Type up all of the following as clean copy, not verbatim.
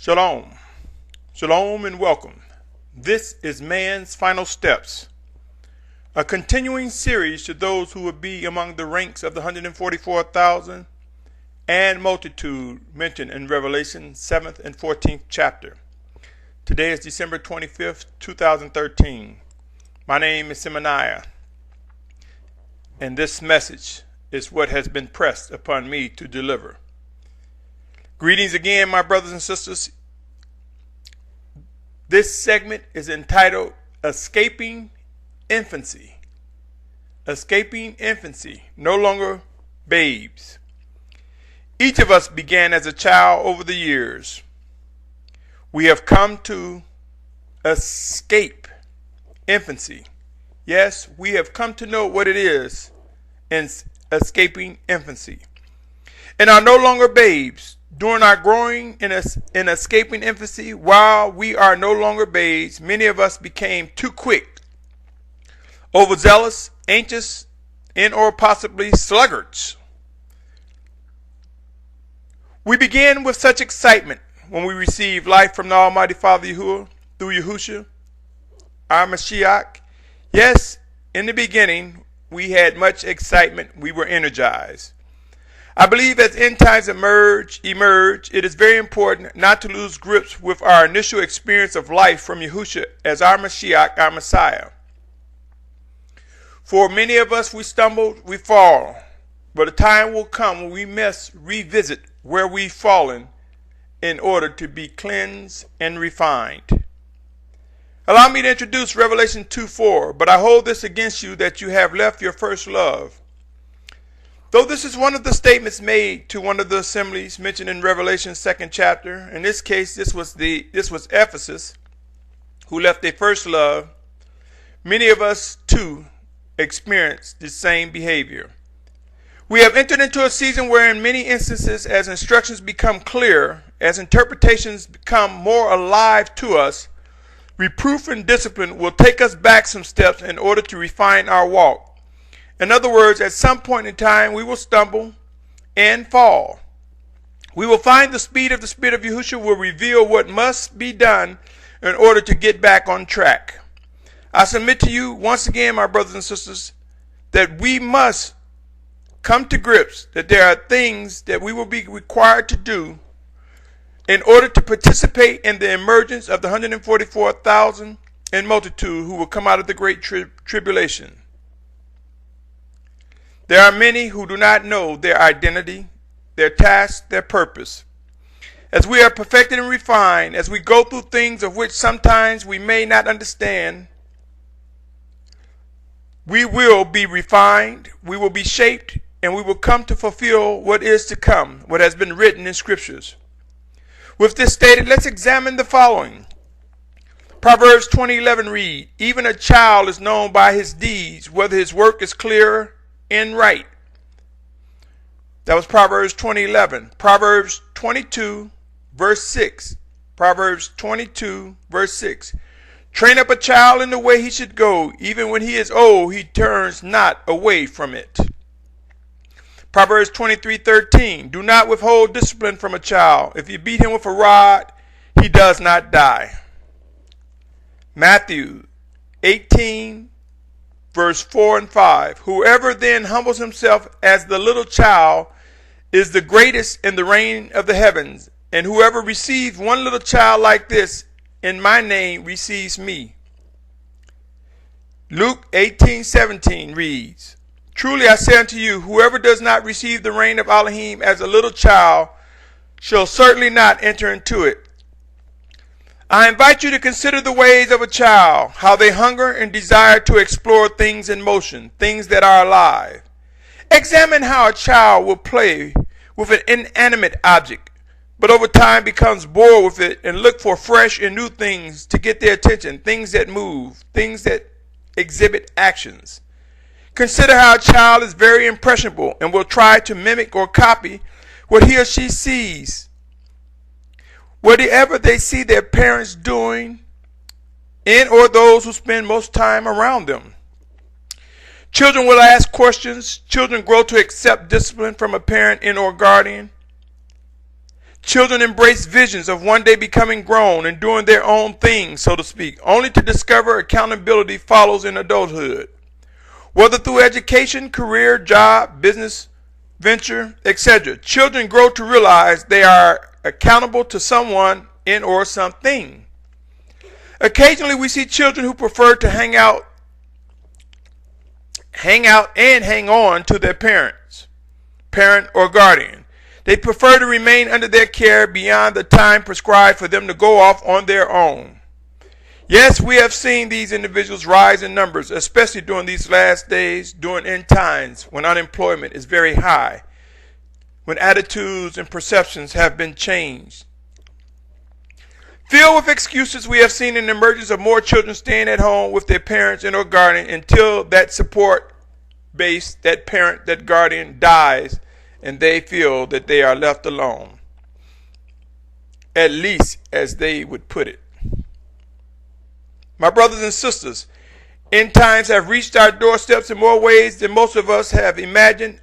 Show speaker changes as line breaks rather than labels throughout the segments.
Shalom. Shalom and welcome. This is Man's Final Steps, a continuing series to those who would be among the ranks of the 144,000 and multitude mentioned in Revelation 7th and 14th chapter. Today is December 25th, 2013. My name is Symmanayah, and this message is what has been pressed upon me to deliver. Greetings again, my brothers and sisters. This segment is entitled Escaping Infancy. Escaping Infancy, no longer babes. Each of us began as a child over the years. We have come to escape infancy. Yes, we have come to know what it is in escaping infancy, and are no longer babes. During our growing in escaping infancy, while we are no longer babes, many of us became too quick, overzealous, anxious, and or possibly sluggards. We began with such excitement when we received life from the Almighty Father Yahuwah through Yahushua, our Mashiach. Yes, in the beginning, we had much excitement. We were energized. I believe as end times emerge, it is very important not to lose grips with our initial experience of life from Yahushua as our Mashiach, our Messiah. For many of us, we stumble, we fall, but a time will come when we must revisit where we've fallen in order to be cleansed and refined. Allow me to introduce Revelation 2:4, but I hold this against you that you have left your first love. Though this is one of the statements made to one of the assemblies mentioned in Revelation 2nd chapter, in this case this was Ephesus, who left their first love, many of us too experienced the same behavior. We have entered into a season where in many instances, as instructions become clear, as interpretations become more alive to us, reproof and discipline will take us back some steps in order to refine our walk. In other words, at some point in time, we will stumble and fall. We will find the speed of the Spirit of Yahushua will reveal what must be done in order to get back on track. I submit to you once again, my brothers and sisters, that we must come to grips that there are things that we will be required to do in order to participate in the emergence of the 144,000 and multitude who will come out of the great tribulation. There are many who do not know their identity, their task, their purpose. As we are perfected and refined, as we go through things of which sometimes we may not understand, we will be refined, we will be shaped, and we will come to fulfill what is to come, what has been written in scriptures. With this stated, let's examine the following. Proverbs 20:11 read, "Even a child is known by his deeds, whether his work is clear and right." That was Proverbs 20:11. Proverbs 22 verse 6. Proverbs 22 verse 6. "Train up a child in the way he should go, even when he is old, he turns not away from it." Proverbs 23:13. "Do not withhold discipline from a child. If you beat him with a rod, he does not die." Matthew 18 verse 4 and 5. "Whoever then humbles himself as the little child is the greatest in the reign of the heavens. And whoever receives one little child like this in my name receives me." Luke 18:17 reads, "Truly I say unto you, whoever does not receive the reign of Elohim as a little child shall certainly not enter into it." I invite you to consider the ways of a child, how they hunger and desire to explore things in motion, things that are alive. Examine how a child will play with an inanimate object, but over time becomes bored with it and look for fresh and new things to get their attention, things that move, things that exhibit actions. Consider how a child is very impressionable and will try to mimic or copy what he or she sees. Whatever they see their parents doing, and or those who spend most time around them. Children will ask questions. Children grow to accept discipline from a parent and or guardian. Children embrace visions of one day becoming grown and doing their own thing, so to speak, only to discover accountability follows in adulthood. Whether through education, career, job, business, venture, etc., children grow to realize they are accountable to someone and or something. Occasionally we see children who prefer to hang out and hang on to their parent or guardian. They prefer to remain under their care beyond the time prescribed for them to go off on their own. Yes, we have seen these individuals rise in numbers, especially during these last days, during end times, when unemployment is very high, when attitudes and perceptions have been changed. Filled with excuses, we have seen an emergence of more children staying at home with their parents and or guardian until that support base, that parent, that guardian dies, and they feel that they are left alone, at least as they would put it. My brothers and sisters, end times have reached our doorsteps in more ways than most of us have imagined,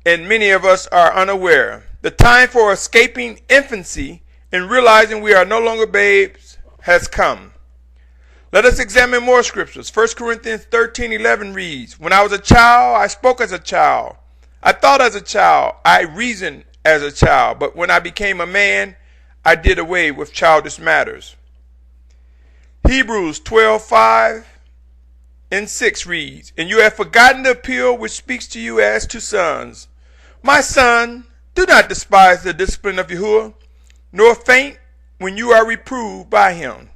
and many of us are unaware. The time for escaping infancy and realizing we are no longer babes has come. Let us examine more scriptures. 1 Corinthians 13:11 reads, "When I was a child, I spoke as a child. I thought as a child. I reasoned as a child. But when I became a man, I did away with childish matters." Hebrews 12:5 and 6 reads, "And you have forgotten the appeal which speaks to you as to sons. My son, do not despise the discipline of Yahuwah, nor faint when you are reproved by him.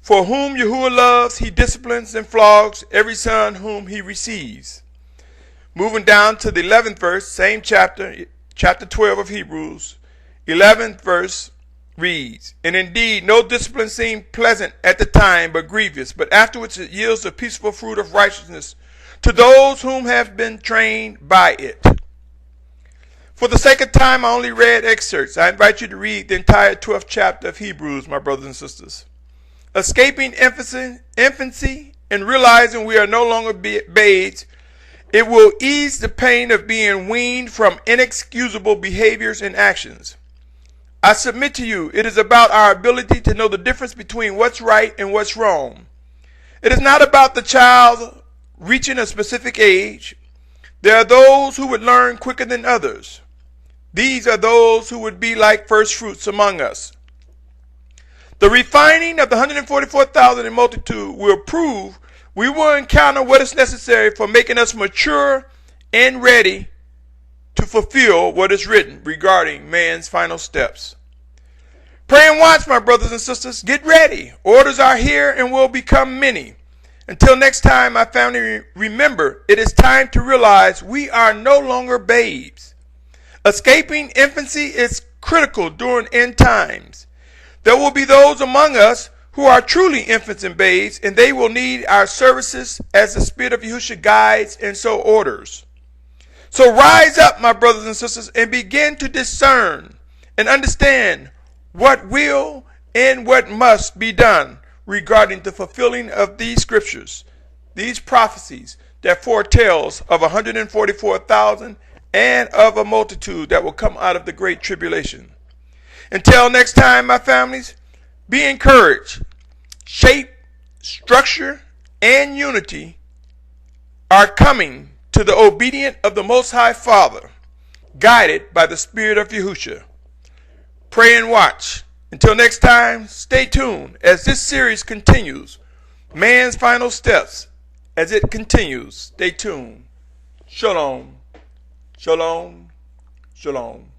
For whom Yahuwah loves, he disciplines and flogs every son whom he receives." Moving down to the 11th verse, same chapter 12 of Hebrews, 11th verse reads, "And indeed no discipline seemed pleasant at the time, but grievous, but afterwards it yields the peaceful fruit of righteousness to those whom have been trained by it." For the sake of time, I only read excerpts. I invite you to read the entire 12th chapter of Hebrews, my brothers and sisters. Escaping infancy and realizing we are no longer babes, it will ease the pain of being weaned from inexcusable behaviors and actions. I submit to you, it is about our ability to know the difference between what's right and what's wrong. It is not about the child reaching a specific age. There are those who would learn quicker than others. These are those who would be like first fruits among us. The refining of the 144,000 in multitude will prove we will encounter what is necessary for making us mature and ready to fulfill what is written regarding man's final steps. Pray and watch, my brothers and sisters. Get ready. Orders are here and will become many. Until next time, my family, remember, it is time to realize we are no longer babes. Escaping infancy is critical during end times. There will be those among us who are truly infants and babes, and they will need our services as the Spirit of Yahushua guides and so orders. So rise up, my brothers and sisters, and begin to discern and understand what will and what must be done regarding the fulfilling of these scriptures, these prophecies that foretells of 144,000 and of a multitude that will come out of the great tribulation. Until next time, my families, be encouraged. Shape, structure, and unity are coming to the obedient of the Most High Father, guided by the Spirit of Yahushua. Pray and watch. Until next time, stay tuned as this series continues. Man's final steps as it continues. Stay tuned. Shalom. Shalom. Shalom.